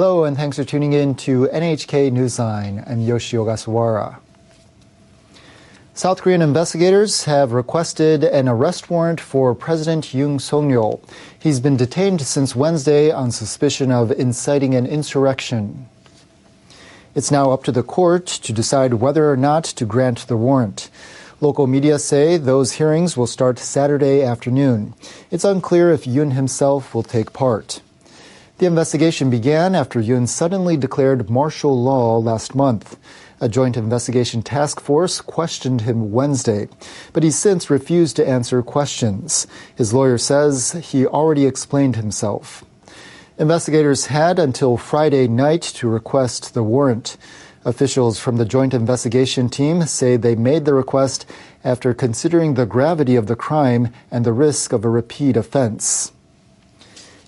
Hello and thanks for tuning in to NHK Newsline. I'm Yoshi Ogasawara. South Korean investigators have requested an arrest warrant for President Yoon Suk-yeol. He's been detained since Wednesday on suspicion of inciting an insurrection. It's now up to the court to decide whether or not to grant the warrant. Local media say those hearings will start Saturday afternoon. It's unclear if Yoon himself will take part. The investigation began after Yoon suddenly declared martial law last month. A joint investigation task force questioned him Wednesday, but he's since refused to answer questions. His lawyer says he already explained himself. Investigators had until Friday night to request the warrant. Officials from the joint investigation team say they made the request after considering the gravity of the crime and the risk of a repeat offense.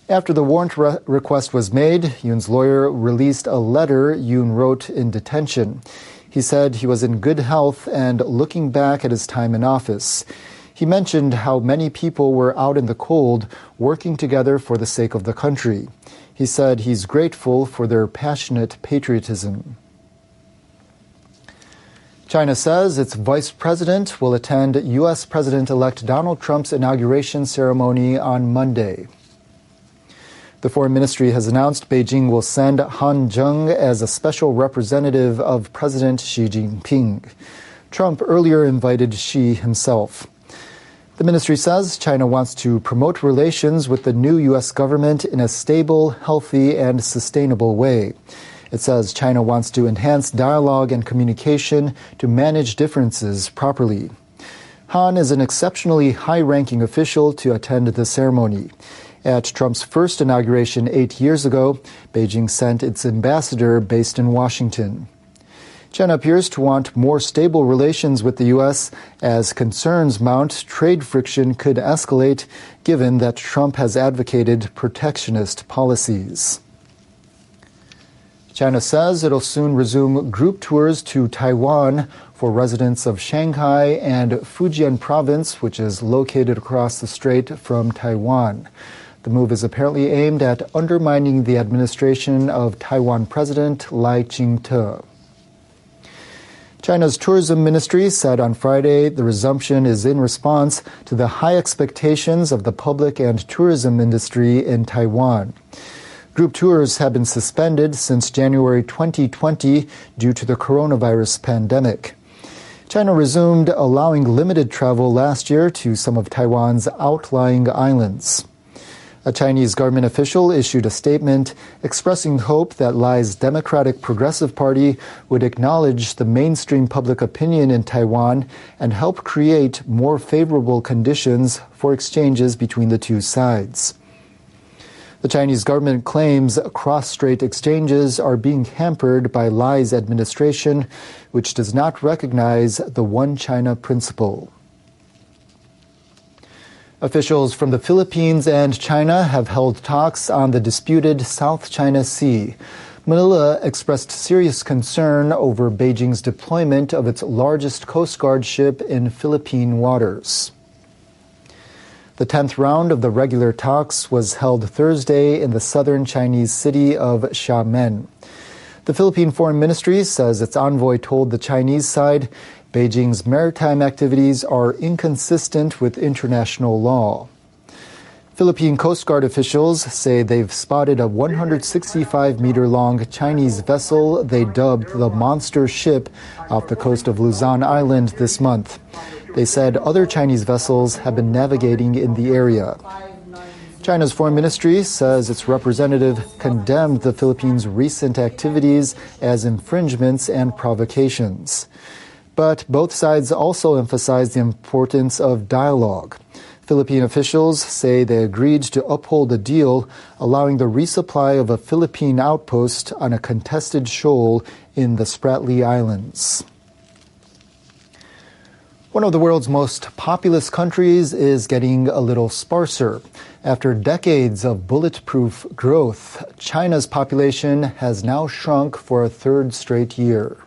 After the warrant request was made, Yoon's lawyer released a letter Yoon wrote in detention. He said he was in good health and looking back at his time in office. He mentioned how many people were out in the cold working together for the sake of the country. He said he's grateful for their passionate patriotism. China says its vice president will attend U.S. President-elect Donald Trump's inauguration ceremony on Monday. The Foreign Ministry has announced Beijing will send Han Zheng as a special representative of President Xi Jinping. Trump earlier invited Xi himself. The ministry says China wants to promote relations with the new U.S. government in a stable, healthy, and sustainable way. It says China wants to enhance dialogue and communication to manage differences properly. Han is an exceptionally high-ranking official to attend the ceremony. At Trump's first inauguration 8 years ago, Beijing sent its ambassador based in Washington. China appears to want more stable relations with the U.S. as concerns mount. Trade friction could escalate, given that Trump has advocated protectionist policies. China says it'll soon resume group tours to Taiwan for residents of Shanghai and Fujian province, which is located across the strait from Taiwan. The move is apparently aimed at undermining the administration of Taiwan President Lai Ching-te. China's tourism ministry said on Friday the resumption is in response to the high expectations of the public and tourism industry in Taiwan. Group tours have been suspended since January 2020 due to the coronavirus pandemic. China resumed allowing limited travel last year to some of Taiwan's outlying islands. A Chinese government official issued a statement expressing hope that Lai's Democratic Progressive Party would acknowledge the mainstream public opinion in Taiwan and help create more favorable conditions for exchanges between the two sides. The Chinese government claims cross-strait exchanges are being hampered by Lai's administration, which does not recognize the One China principle. Officials from the Philippines and China have held talks on the disputed South China Sea. Manila expressed serious concern over Beijing's deployment of its largest Coast Guard ship in Philippine waters. The 10th round of the regular talks was held Thursday in the southern Chinese city of Xiamen. The Philippine Foreign Ministry says its envoy told the Chinese side Beijing's maritime activities are inconsistent with international law. Philippine Coast Guard officials say they've spotted a 165-meter-long Chinese vessel they dubbed the Monster Ship off the coast of Luzon Island this month. They said other Chinese vessels have been navigating in the area. China's foreign ministry says its representative condemned the Philippines' recent activities as infringements and provocations. But both sides also emphasized the importance of dialogue. Philippine officials say they agreed to uphold a deal allowing the resupply of a Philippine outpost on a contested shoal in the Spratly Islands. One of the world's most populous countries is getting a little sparser. After decades of bulletproof growth, China's population has now shrunk for a third straight year.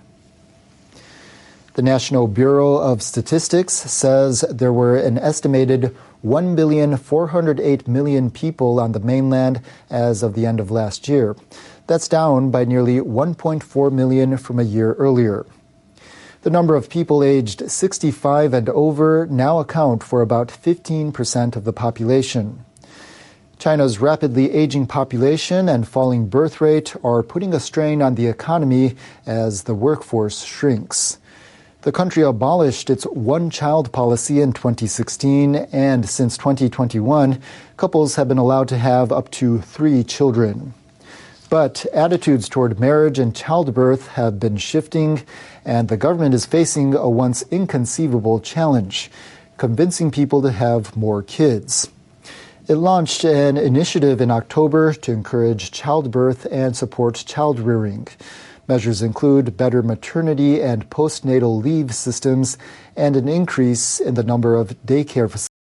The National Bureau of Statistics says there were an estimated 1,408,000,000 people on the mainland as of the end of last year. That's down by nearly 1.4 million from a year earlier. The number of people aged 65 and over now account for about 15% of the population. China's rapidly aging population and falling birth rate are putting a strain on the economy as the workforce shrinks. The country abolished its one-child policy in 2016, and since 2021, couples have been allowed to have up to 3 children. But attitudes toward marriage and childbirth have been shifting, and the government is facing a once inconceivable challenge: convincing people to have more kids. It launched an initiative in October to encourage childbirth and support child-rearing. Measures include better maternity and postnatal leave systems and an increase in the number of daycare facilities.